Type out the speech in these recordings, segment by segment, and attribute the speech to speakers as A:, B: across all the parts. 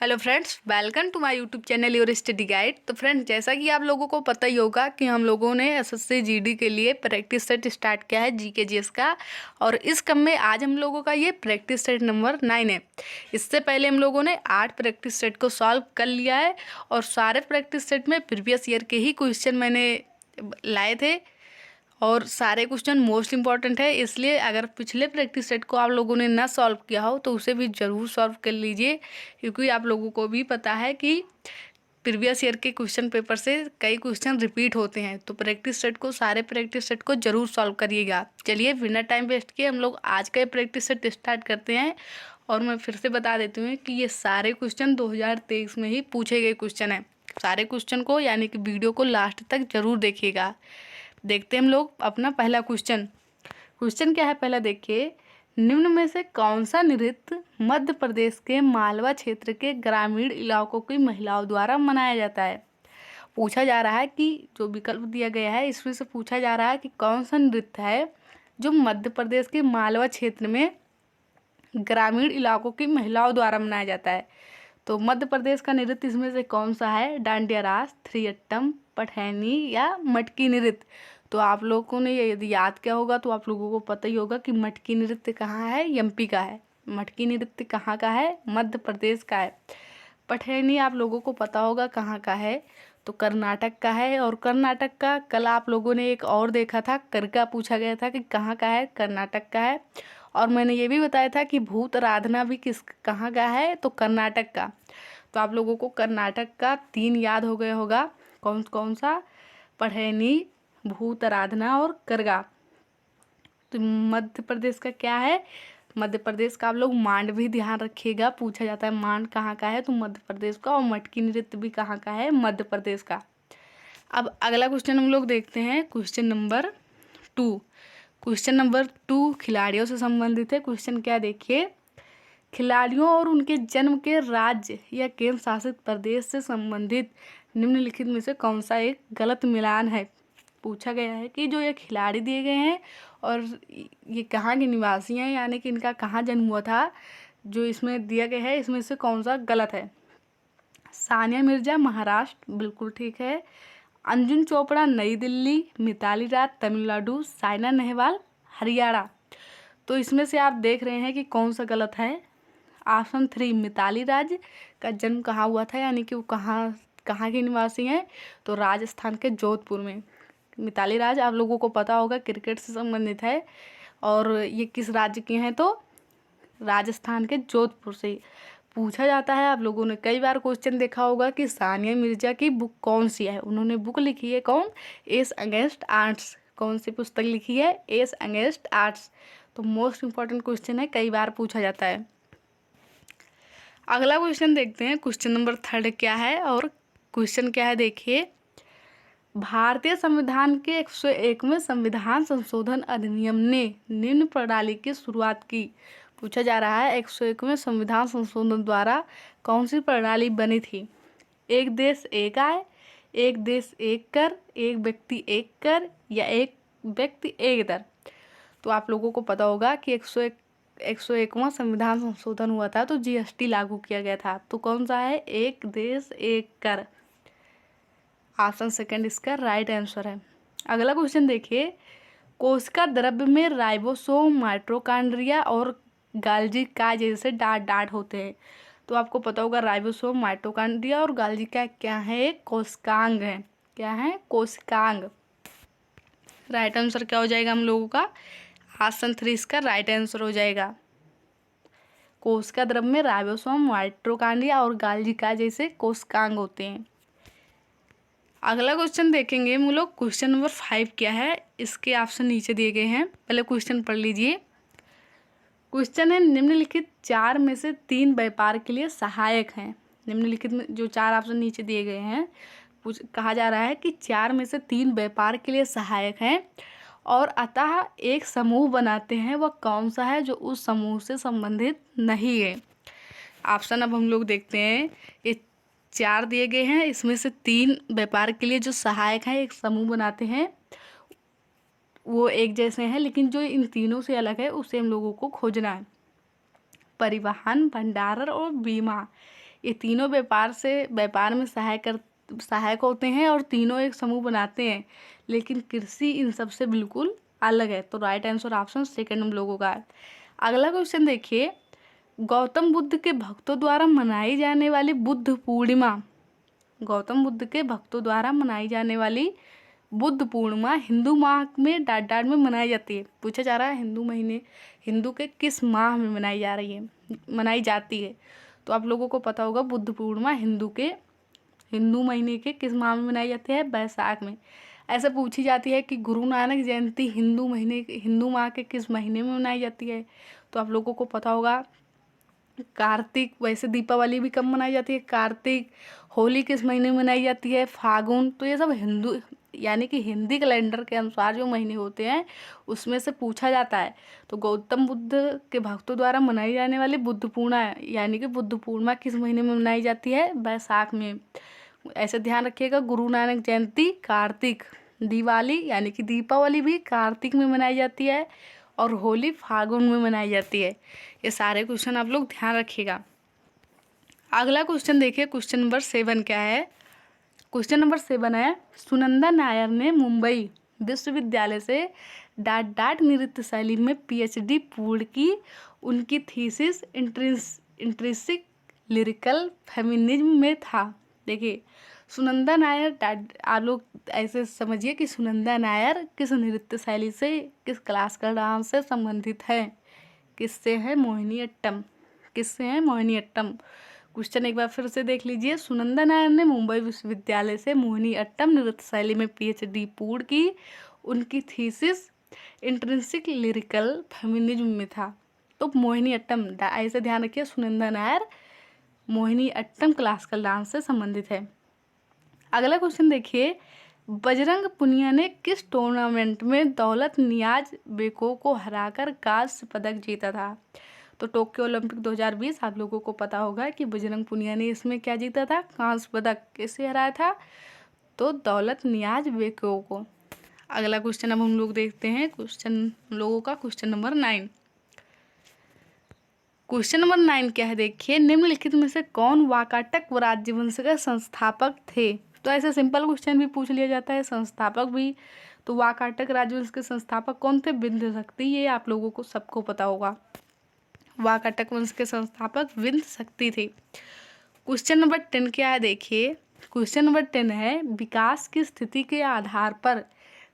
A: Hello friends, welcome to my YouTube channel your study guide. तो friends, जैसा कि आप लोगों को पता ही होगा कि हम लोगों ने एसएससी जीडी के लिए प्रैक्टिस सेट स्टार्ट किया है जीके जीएस का। और इस क्रम में आज हम लोगों का ये प्रैक्टिस सेट नंबर 9 है। इससे पहले हम लोगों ने 8 प्रैक्टिस सेट को सॉल्व कर लिया है और सारे प्रैक्टिस सेट में प्रीवियस ईयर के ही क्वेश्चन मैंने लाए थे और सारे क्वेश्चन मोस्ट इंपॉर्टेंट है। इसलिए अगर पिछले प्रैक्टिस सेट को आप लोगों ने ना सॉल्व किया हो तो उसे भी ज़रूर सॉल्व कर लीजिए, क्योंकि आप लोगों को भी पता है कि प्रीवियस ईयर के क्वेश्चन पेपर से कई क्वेश्चन रिपीट होते हैं। तो प्रैक्टिस सेट को सारे प्रैक्टिस सेट को ज़रूर सॉल्व करिएगा। चलिए बिना टाइम वेस्ट किए हम लोग आज का प्रैक्टिस सेट स्टार्ट करते हैं। और मैं फिर से बता देती हूँ कि ये सारे क्वेश्चन 2023 में ही पूछे गए क्वेश्चन हैं। सारे क्वेश्चन को यानी कि वीडियो को लास्ट तक ज़रूर देखिएगा। देखते हैं हम लोग अपना पहला क्वेश्चन। क्वेश्चन क्या है पहला देखिए। निम्न में से कौन सा नृत्य मध्य प्रदेश के मालवा क्षेत्र के ग्रामीण इलाकों की महिलाओं द्वारा मनाया जाता है। पूछा जा रहा है कि जो विकल्प दिया गया है इसमें से पूछा जा रहा है कि कौन सा नृत्य है जो मध्य प्रदेश के मालवा क्षेत्र में ग्रामीण इलाकों की महिलाओं द्वारा मनाया जाता है। तो मध्य प्रदेश का नृत्य इसमें से कौन सा है? डांडिया रास, थ्री अट्टम, पठैनी या मटकी नृत्य। तो आप लोगों ने ये यदि याद किया होगा तो आप लोगों को पता ही होगा कि मटकी नृत्य कहाँ है? एमपी का है। मटकी नृत्य कहाँ का है? मध्य प्रदेश का है। पठैनी आप लोगों को पता होगा कहाँ का है, तो कर्नाटक का है। और कर्नाटक का कल आप लोगों ने एक और देखा था, करका पूछा गया था कि कहाँ का है? कर्नाटक का है। और मैंने ये भी बताया था कि भूत आराधना भी कहाँ का है? तो कर्नाटक का। तो आप लोगों को कर्नाटक का 3 याद हो गया होगा। कौन कौन सा? पढ़ैनी, भूत आराधना और करगा। तो मध्य प्रदेश का क्या है? मध्य प्रदेश का आप लोग मांड भी ध्यान रखिएगा, पूछा जाता है मांड कहाँ का है? तो मध्य प्रदेश का। और मटकी नृत्य भी कहाँ का है? मध्य प्रदेश का। अब अगला क्वेश्चन हम लोग देखते हैं, क्वेश्चन नंबर 2। क्वेश्चन नंबर 2 खिलाड़ियों से संबंधित है। क्वेश्चन क्या देखिए। खिलाड़ियों और उनके जन्म के राज्य या केंद्र शासित प्रदेश से संबंधित निम्नलिखित में से कौन सा एक गलत मिलान है। पूछा गया है कि जो ये खिलाड़ी दिए गए हैं और ये कहाँ के निवासी हैं, यानी कि इनका कहाँ जन्म हुआ था, जो इसमें दिया गया है इसमें से कौन सा गलत है। सानिया मिर्जा महाराष्ट्र, बिल्कुल ठीक है। अंजुम चोपड़ा नई दिल्ली, मिताली राज तमिलनाडु, साइना नेहवाल हरियाणा। तो इसमें से आप देख रहे हैं कि कौन सा गलत है। ऑप्शन 3 मिताली राज का जन्म कहाँ हुआ था, यानी कि वो कहाँ कहाँ के निवासी हैं, तो राजस्थान के जोधपुर में। मिताली राज आप लोगों को पता होगा क्रिकेट से संबंधित है। और ये किस राज्य के हैं? तो राजस्थान के जोधपुर से पूछा जाता है। आप लोगों ने कई बार क्वेश्चन देखा होगा कि सानिया मिर्जा की बुक कौन सी है। उन्होंने बुक लिखी है कौन? S against arts. कौन सी पुस्तक लिखी है? S against arts. तो मोस्ट इंपॉर्टेंट क्वेश्चन है, कई बार पूछा जाता है। अगला क्वेश्चन देखते हैं, क्वेश्चन नंबर 3 क्या है। और क्वेश्चन क्या है देखिए। भारतीय संविधान के 101वें संविधान संशोधन अधिनियम ने निम्न प्रणाली की शुरुआत की। पूछा जा रहा है 101वें संविधान संशोधन द्वारा कौन सी प्रणाली बनी थी। एक देश एक आय, एक देश एक कर, एक व्यक्ति एक कर या एक व्यक्ति एक दर। तो आप लोगों को पता होगा कि 101वां संविधान संशोधन हुआ था तो जीएसटी लागू किया गया था। तो कौन सा है? एक देश एक कर। ऑप्शन सेकंड इसका राइट आंसर है। अगला क्वेश्चन देखिए। कोशिका द्रव्य में राइबोसोम, माइटोकॉन्ड्रिया और गाल्जी का जैसे डाट डाट होते हैं। तो आपको पता होगा राइबोसोम, माइटोकॉन्ड्रिया और गाल्जी का क्या है? एक कोशिकांग है। क्या है? कोशिकांग। राइट आंसर क्या हो जाएगा हम लोगों का? ऑप्शन 3 इसका राइट आंसर हो जाएगा। कोशिका द्रव्य में राइबोसोम, माइटोकॉन्ड्रिया और गाल्जी का जैसे कोशिकांग होते हैं। अगला क्वेश्चन देखेंगे हम लोग। क्वेश्चन नंबर 5 क्या है, इसके ऑप्शन नीचे दिए गए हैं, पहले क्वेश्चन पढ़ लीजिए। क्वेश्चन है निम्नलिखित 4 में से 3 व्यापार के लिए सहायक हैं। निम्नलिखित में जो 4 ऑप्शन नीचे दिए गए हैं, कहा जा रहा है कि 4 में से 3 व्यापार के लिए सहायक हैं और अतः एक समूह बनाते हैं। वह कौन सा है जो उस समूह से संबंधित नहीं है। ऑप्शन अब हम लोग देखते हैं। ये 4 दिए गए हैं, इसमें से 3 व्यापार के लिए जो सहायक हैं, एक समूह बनाते हैं, वो एक जैसे हैं, लेकिन जो इन तीनों से अलग है उसे हम लोगों को खोजना है। परिवहन, भंडारण और बीमा, ये तीनों व्यापार में सहायक होते हैं और तीनों एक समूह बनाते हैं, लेकिन कृषि इन सबसे बिल्कुल अलग है। तो राइट आंसर ऑप्शन सेकंड हम लोगों का है। अगला क्वेश्चन देखिए, गौतम बुद्ध के भक्तों द्वारा मनाई जाने वाली बुद्ध पूर्णिमा, गौतम बुद्ध के भक्तों द्वारा मनाई जाने वाली बुद्ध पूर्णिमा हिंदू माह में डाट में मनाई जाती है। पूछा जा रहा है हिंदू के किस माह में मनाई जाती है। तो आप लोगों को पता होगा बुद्ध पूर्णिमा हिंदू महीने के किस माह में मनाई जाती है, बैसाख में। ऐसे पूछी जाती है कि गुरु नानक जयंती हिंदू माह के किस महीने में मनाई जाती है। तो आप लोगों को पता होगा कार्तिक। वैसे दीपावली भी कब मनाई जाती है, कार्तिक। होली किस महीने में मनाई जाती है, फागुन। तो ये सब यानी कि हिंदी कैलेंडर के अनुसार जो महीने होते हैं उसमें से पूछा जाता है। तो गौतम बुद्ध के भक्तों द्वारा मनाई जाने वाली बुद्ध पूर्णिमा यानी कि बुद्ध पूर्णिमा किस महीने में मनाई जाती है, बैसाख में। ऐसे ध्यान रखिएगा, गुरु नानक जयंती कार्तिक, दिवाली यानी कि दीपावली भी कार्तिक में मनाई जाती है और होली फागुन में मनाई जाती है। ये सारे क्वेश्चन आप लोग ध्यान रखिएगा। अगला क्वेश्चन देखिए, क्वेश्चन नंबर 7 क्या है। क्वेश्चन नंबर 7 है, सुनंदा नायर ने मुंबई विश्वविद्यालय से डाट नृत्य शैली में PhD पूर्ण की। उनकी थीसिस इंट्रिंसिक लिरिकल फेमिनिज्म में था। देखिए सुनंदा नायर, आप लोग ऐसे समझिए कि सुनंदा नायर किस नृत्य शैली से, किस क्लासिकल डांस से संबंधित है। किससे है, मोहिनीअट्टम। किससे है, मोहिनीअट्टम। क्वेश्चन एक बार फिर से देख लीजिए, सुनंदा नायर ने मुंबई विश्वविद्यालय से मोहिनीअट्टम नृत्य शैली में PhD पूर्ण की। उनकी थीसिस इंट्रिंसिक लिरिकल फेमिनिज्म में था। तो मोहिनीअट्टम, ऐसे ध्यान रखिए, सुनंदा नायर मोहिनीअट्टम क्लासिकल डांस से संबंधित है। अगला क्वेश्चन देखिए, बजरंग पुनिया ने किस टूर्नामेंट में दौलत नियाज बेको को हराकर कांस्य पदक जीता था। तो टोक्यो ओलंपिक 2020 आप लोगों को पता होगा कि बजरंग पुनिया ने इसमें क्या जीता था, कांस्य पदक। किससे हराया था, तो दौलत नियाज बेको को। अगला क्वेश्चन अब हम लोग देखते हैं, क्वेश्चन लोगों का क्वेश्चन नंबर 9। क्वेश्चन नंबर 9 क्या है, देखिए, निम्नलिखित में से कौन वाकाटक राज्यवंश के संस्थापक थे। तो ऐसे सिंपल क्वेश्चन भी पूछ लिया जाता है, संस्थापक भी। तो वाकाटक राजवंश के संस्थापक कौन थे, विंध्य शक्ति। ये आप लोगों को सबको पता होगा, वाकाटक वंश के संस्थापक विंध्य शक्ति थे। क्वेश्चन नंबर 10 क्या है, देखिए, क्वेश्चन नंबर 10 है, विकास की स्थिति के आधार पर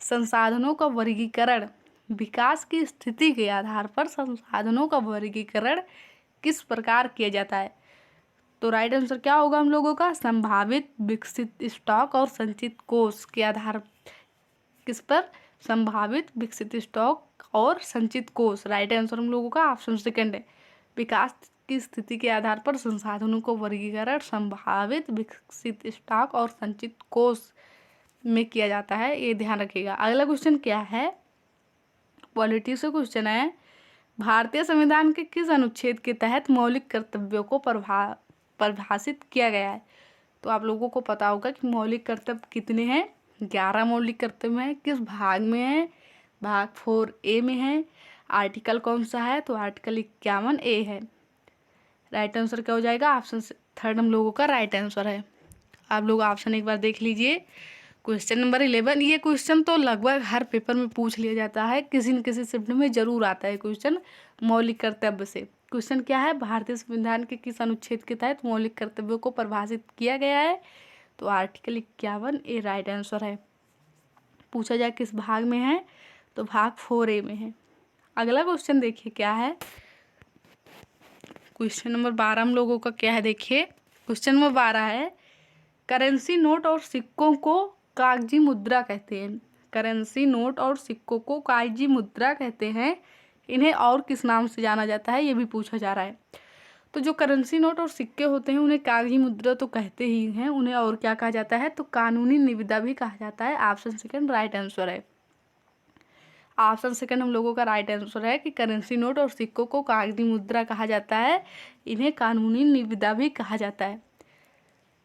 A: संसाधनों का वर्गीकरण, विकास की स्थिति के आधार पर संसाधनों का वर्गीकरण किस प्रकार किया जाता है। तो राइट आंसर क्या होगा हम लोगों का, संभावित, विकसित स्टॉक और संचित कोष के आधार। किस पर, संभावित, विकसित स्टॉक और संचित कोष। राइट आंसर हम लोगों का ऑप्शन सेकंड है। विकास की स्थिति के आधार पर संसाधनों को वर्गीकरण संभावित, विकसित स्टॉक और संचित कोष में किया जाता है, ये ध्यान रखिएगा। अगला क्वेश्चन क्या है, पॉलिटी से क्वेश्चन है, भारतीय संविधान के किस अनुच्छेद के तहत मौलिक कर्तव्यों को परिभाषित किया गया है। तो आप लोगों को पता होगा कि मौलिक कर्तव्य कितने हैं, 11 मौलिक कर्तव्य हैं। किस भाग में है, भाग 4A में है। आर्टिकल कौन सा है, तो आर्टिकल 51A है। राइट आंसर क्या हो जाएगा, ऑप्शन थर्ड हम लोगों का राइट आंसर है। आप लोग ऑप्शन एक बार देख लीजिए। क्वेश्चन नंबर 11, ये क्वेश्चन तो लगभग हर पेपर में पूछ लिया जाता है, किसी न किसी शिफ्ट में जरूर आता है क्वेश्चन मौलिक कर्तव्य से। क्वेश्चन क्या है, भारतीय संविधान के किस अनुच्छेद के तहत मौलिक कर्तव्यों को परिभाषित किया गया है। तो आर्टिकल 51A राइट आंसर है। पूछा जाए किस भाग में है, तो भाग 4A में है। अगला क्वेश्चन देखिए क्या है, क्वेश्चन नंबर 12 हम लोगों का क्या है, देखिए, क्वेश्चन नंबर 12 है, करेंसी नोट और सिक्कों को कागजी मुद्रा कहते हैं। करेंसी नोट और सिक्कों को कागजी मुद्रा कहते हैं। इन्हें और किस नाम से जाना जाता है, ये भी पूछा जा रहा है। तो जो करेंसी नोट और सिक्के होते हैं उन्हें कागजी मुद्रा तो कहते ही हैं, उन्हें और क्या कहा जाता है, तो कानूनी निविदा भी कहा जाता है। ऑप्शन सेकंड राइट आंसर है। ऑप्शन सेकंड हम लोगों का राइट आंसर है कि करेंसी नोट और सिक्कों को कागजी मुद्रा कहा जाता है, इन्हें कानूनी निविदा भी कहा जाता है।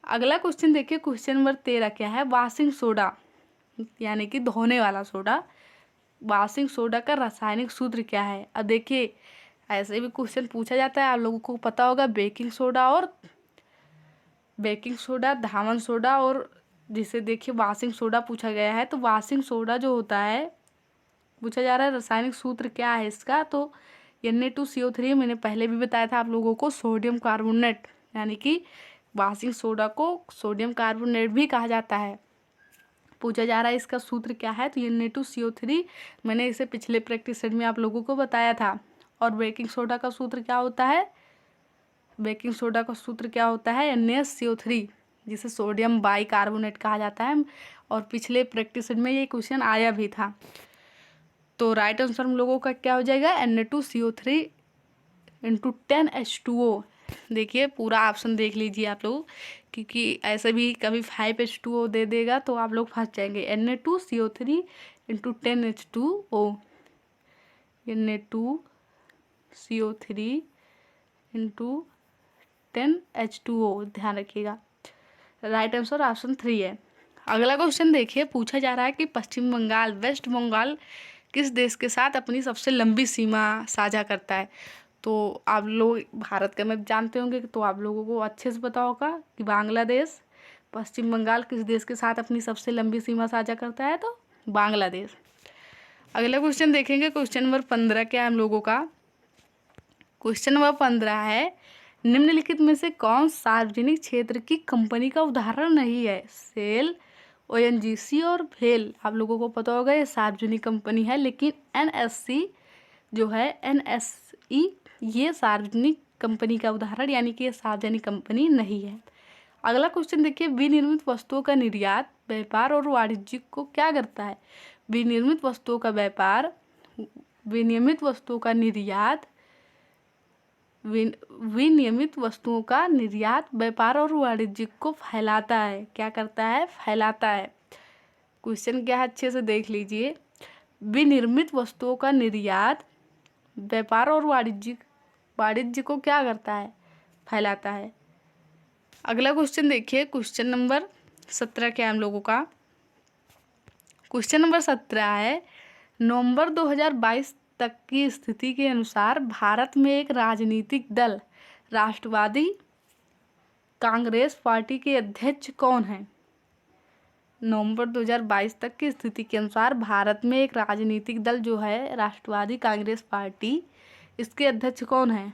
A: अगला क्वेश्चन देखिए, क्वेश्चन नंबर 13 क्या है, वॉशिंग सोडा यानी कि धोने वाला सोडा, वॉशिंग सोडा का रासायनिक सूत्र क्या है। अब देखिए ऐसे भी क्वेश्चन पूछा जाता है, आप लोगों को पता होगा बेकिंग सोडा और बेकिंग सोडा, धावन सोडा और जिसे देखिए वाशिंग सोडा पूछा गया है। तो वाशिंग सोडा जो होता है, पूछा जा रहा है रासायनिक सूत्र क्या है इसका, तो Na2CO3 मैंने पहले भी बताया था आप लोगों को, सोडियम कार्बोनेट, यानी कि वाशिंग सोडा को सोडियम कार्बोनेट भी कहा जाता है। पूछा जा रहा है इसका सूत्र क्या है, तो Na2CO3 मैंने इसे पिछले प्रैक्टिस सेट में आप लोगों को बताया था। और बेकिंग सोडा का सूत्र क्या होता है, बेकिंग सोडा का सूत्र क्या होता है, NaCO3, जिसे सोडियम बाई कार्बोनेट कहा जाता है। और पिछले प्रैक्टिस सेट में ये क्वेश्चन आया भी था। तो राइट आंसर हम लोगों का क्या हो जाएगा, Na2CO3 इंटू 10H2O। देखिए पूरा ऑप्शन देख लीजिए आप लोग, क्योंकि ऐसे भी कभी 5H2O दे देगा तो आप लोग फंस जाएंगे। Na2CO3 into 10H2O, Na2CO3 into 10H2O, ध्यान रखिएगा। राइट आंसर ऑप्शन 3 है। अगला क्वेश्चन देखिए, पूछा जा रहा है कि पश्चिम बंगाल, वेस्ट बंगाल किस देश के साथ अपनी सबसे लंबी सीमा साझा करता है। तो आप लोग भारत का मैप जानते होंगे, तो आप लोगों को अच्छे से पता होगा कि बांग्लादेश। पश्चिम बंगाल किस देश के साथ अपनी सबसे लंबी सीमा साझा करता है, तो बांग्लादेश। अगला क्वेश्चन देखेंगे, क्वेश्चन नंबर 15 क्या है हम लोगों का। क्वेश्चन नंबर 15 है, निम्नलिखित में से कौन सार्वजनिक क्षेत्र की कंपनी का उदाहरण नहीं है। सेल, ONGC और भेल, आप लोगों को पता होगा ये सार्वजनिक कंपनी है, लेकिन NSC जो है, NSE, ये सार्वजनिक कंपनी का उदाहरण, यानी कि ये सार्वजनिक कंपनी नहीं है। अगला क्वेश्चन देखिए, विनिर्मित वस्तुओं का निर्यात, व्यापार और वाणिज्य को क्या करता है। विनिर्मित वस्तुओं का व्यापार, विनियमित वस्तुओं का निर्यात, विनियमित वस्तुओं का निर्यात व्यापार और वाणिज्य को फैलाता है। क्या करता है, फैलाता है। क्वेश्चन क्या है अच्छे से देख लीजिए, विनिर्मित वस्तुओं का निर्यात व्यापार और वाणिज्य को क्या करता है, फैलाता है। अगला क्वेश्चन देखिए, क्वेश्चन नंबर 17 क्या है हम लोगों का। क्वेश्चन नंबर 17 है, नवंबर 2022 तक की स्थिति के अनुसार भारत में एक राजनीतिक दल राष्ट्रवादी कांग्रेस पार्टी के अध्यक्ष कौन है। नवंबर 2022 तक की स्थिति के अनुसार भारत में एक राजनीतिक दल जो है राष्ट्रवादी कांग्रेस पार्टी, इसके अध्यक्ष कौन है।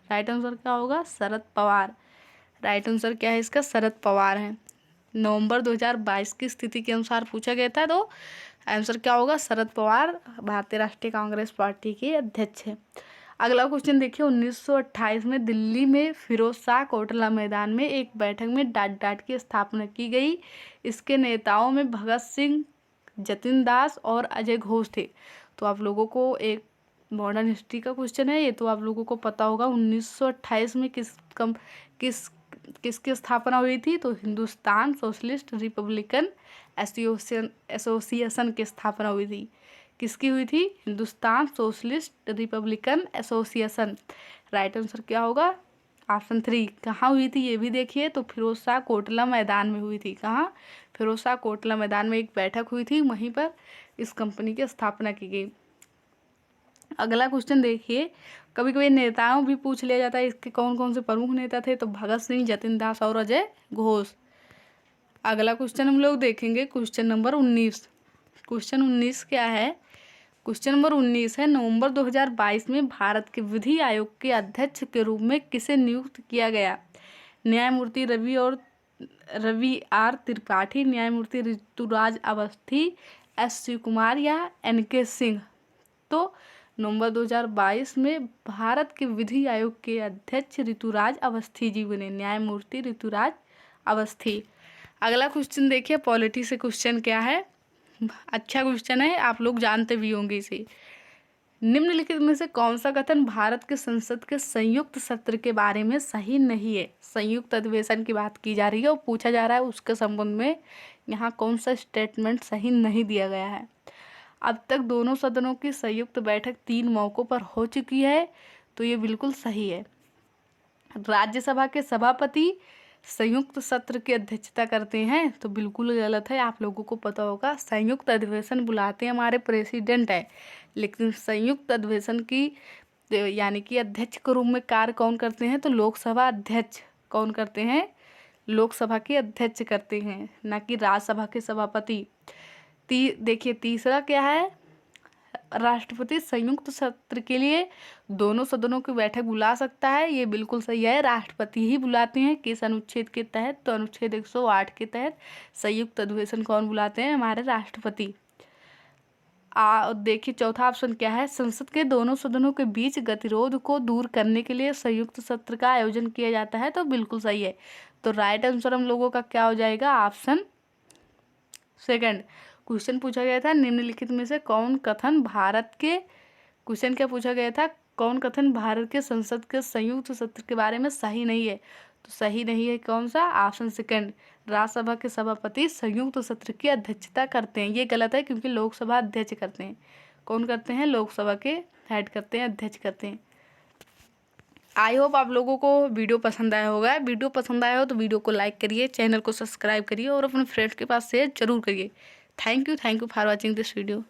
A: राइट आंसर क्या होगा, शरद पवार। राइट आंसर क्या है इसका, शरद पवार है। नवंबर 2022 की स्थिति के अनुसार पूछा गया था, तो आंसर क्या होगा, शरद पवार भारतीय राष्ट्रीय कांग्रेस पार्टी के अध्यक्ष है। अगला क्वेश्चन देखिए, 1928 में दिल्ली में फिरोज शाह कोटला मैदान में एक बैठक में डाट की स्थापना की गई। इसके नेताओं में भगत सिंह, जतिन दास और अजय घोष थे। तो आप लोगों को एक मॉडर्न हिस्ट्री का क्वेश्चन है ये, तो आप लोगों को पता होगा 1928 में किसकी स्थापना हुई थी, तो हिंदुस्तान सोशलिस्ट रिपब्लिकन एसोसिएशन की स्थापना हुई थी। किसकी हुई थी, Hindustan socialist Republican association. Right answer क्या होगा, ऑप्शन 3। कहाँ हुई थी ये भी देखिए, तो फिरोज शाह कोटला मैदान में हुई थी। कहाँ, फिरोज शाह कोटला मैदान में एक बैठक हुई थी, वहीं पर इस कंपनी की स्थापना की गई। अगला क्वेश्चन देखिए, कभी कभी नेताओं भी पूछ लिया जाता है, इसके कौन कौन से प्रमुख नेता थे, तो भगत सिंह, जतिन दास और अजय घोष। अगला क्वेश्चन हम लोग देखेंगे, क्वेश्चन नंबर 19। क्वेश्चन 19 क्या है, क्वेश्चन नंबर 19 है, नवंबर 2022 में भारत के विधि आयोग के अध्यक्ष के रूप में किसे नियुक्त किया गया। न्यायमूर्ति रवि आर त्रिपाठी, न्यायमूर्ति ऋतुराज अवस्थी, S शिवकुमार या NK सिंह। तो नवंबर 2022 में भारत के विधि आयोग के अध्यक्ष ऋतुराज अवस्थी जी बने, न्यायमूर्ति ऋतुराज अवस्थी। अगला क्वेश्चन देखिए, पॉलिटी से क्वेश्चन क्या है, अच्छा क्वेश्चन है, आप लोग जानते भी होंगे इसे। निम्नलिखित में से कौन सा कथन भारत के संसद के संयुक्त सत्र के बारे में सही नहीं है। संयुक्त अधिवेशन की बात की जा रही है और पूछा जा रहा है उसके संबंध में यहाँ कौन सा स्टेटमेंट सही नहीं दिया गया है। अब तक दोनों सदनों की संयुक्त बैठक 3 मौकों पर हो चुकी है, तो ये बिल्कुल सही है। राज्यसभा के सभापति संयुक्त सत्र की अध्यक्षता करते हैं, तो बिल्कुल गलत है। आप लोगों को पता होगा संयुक्त अधिवेशन बुलाते हैं हमारे प्रेसिडेंट है, लेकिन संयुक्त अधिवेशन की यानी कि अध्यक्ष के रूप में कार्य कौन करते हैं, तो लोकसभा अध्यक्ष कौन करते हैं, लोकसभा के अध्यक्ष करते हैं, ना कि राज्यसभा के सभापति। देखिए तीसरा क्या है, राष्ट्रपति संयुक्त सत्र के लिए दोनों सदनों की बैठक बुला सकता है। ये बिल्कुल सही है, राष्ट्रपति ही बुलाते हैं। किस अनुच्छेद के तहत? तो अनुच्छेद 108 के तहत संयुक्त अधिवेशन कौन बुलाते हैं? हमारे राष्ट्रपति। देखिए चौथा ऑप्शन क्या है, संसद के दोनों सदनों के बीच गतिरोध को दूर करने के लिए संयुक्त सत्र का आयोजन किया जाता है। तो बिल्कुल सही है। तो राइट आंसर हम लोगों का क्या हो जाएगा? Option second. क्वेश्चन पूछा गया था निम्नलिखित में से कौन कथन भारत के, क्वेश्चन क्या पूछा गया था, कौन कथन भारत के संसद के संयुक्त सत्र के बारे में सही नहीं है? तो सही नहीं है कौन सा? ऑप्शन सेकंड, राज्यसभा के सभापति संयुक्त सत्र की अध्यक्षता करते हैं। ये गलत है क्योंकि लोकसभा अध्यक्ष करते हैं। कौन करते हैं? लोकसभा के हेड करते हैं, अध्यक्ष करते हैं। आई होप आप लोगों को वीडियो पसंद आया होगा। वीडियो पसंद आया हो तो वीडियो को लाइक करिए, चैनल को सब्सक्राइब करिए और अपने फ्रेंड्स के पास शेयर जरूर करिए। Thank you for watching this video.